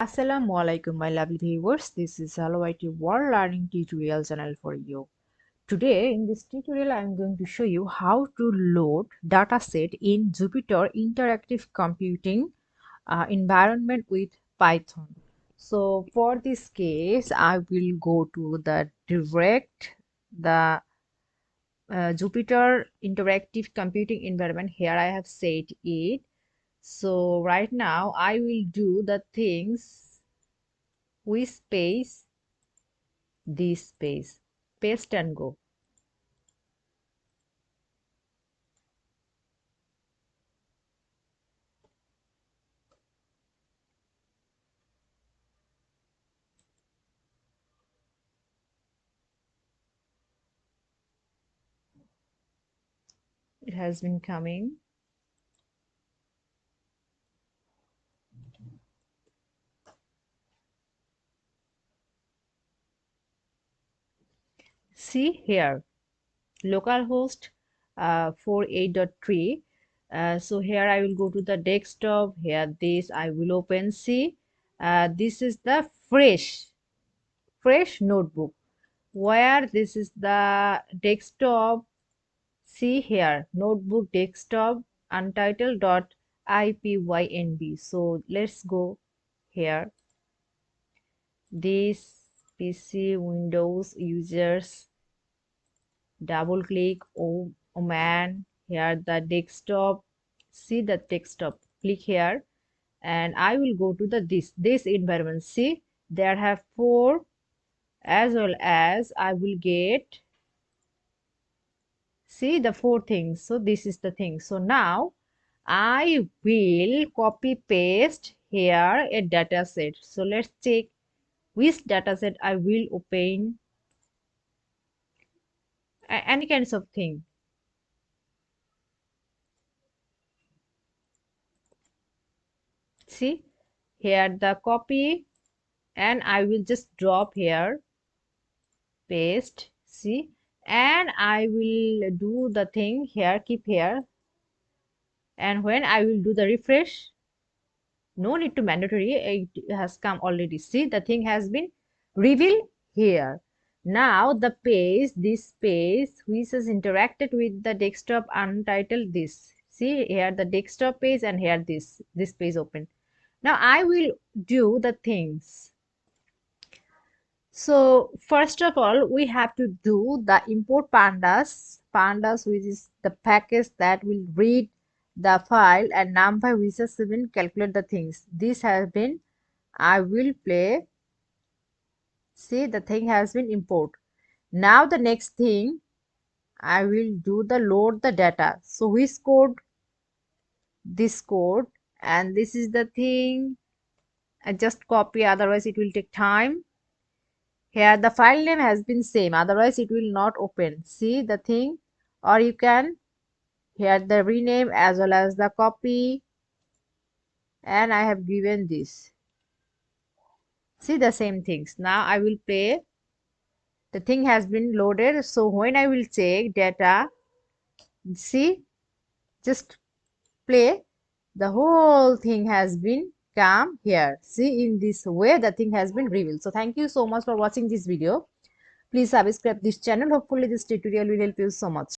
Assalamualaikum my lovely viewers, this is Hello IT World Learning Tutorial channel for you. Today in this tutorial I am going to show you how to load dataset in Jupyter Interactive Computing environment with Python. So for this case I will go to the Jupyter Interactive Computing environment. Here I have set it. So right now I will do the things with space, this space, paste and go. It has been coming. See here, localhost 48.3. So here I will go to the desktop. Here this I will open. See, this is the fresh notebook where this is the desktop. See here, notebook desktop untitled.ipynb. So let's go here. This PC Windows users, double click. Oh man, here the desktop. See the desktop, click here and I will go to the this environment. See, there have 4 as well as I will get, see the 4 things. So this is the thing. So now I will copy paste here a data set. So let's check which dataset I will open. Any kinds of thing. See here the copy and I will just drop here, paste. See, and I will do the thing here, keep here, and when I will do the refresh, no need to mandatory, it has come already. See, the thing has been revealed here. Now the page, this page which has interacted with the desktop untitled, this, see here the desktop page and here this page open. Now I will do the things. So first of all we have to do the import pandas which is the package that will read the file, and numpy which has been calculate the things. This has been, I will play. See, the thing has been import. Now the next thing I will do the load the data. So which code? This code, and this is the thing. I just copy, otherwise it will take time. Here the file name has been same, otherwise it will not open. See the thing, or you can here the rename as well as the copy, and I have given this. See the same things. Now I will play. The thing has been loaded. So when I will check data, see, just play, the whole thing has been come here. See, in this way the thing has been revealed. So thank you so much for watching this video. Please subscribe this channel. Hopefully this tutorial will help you so much.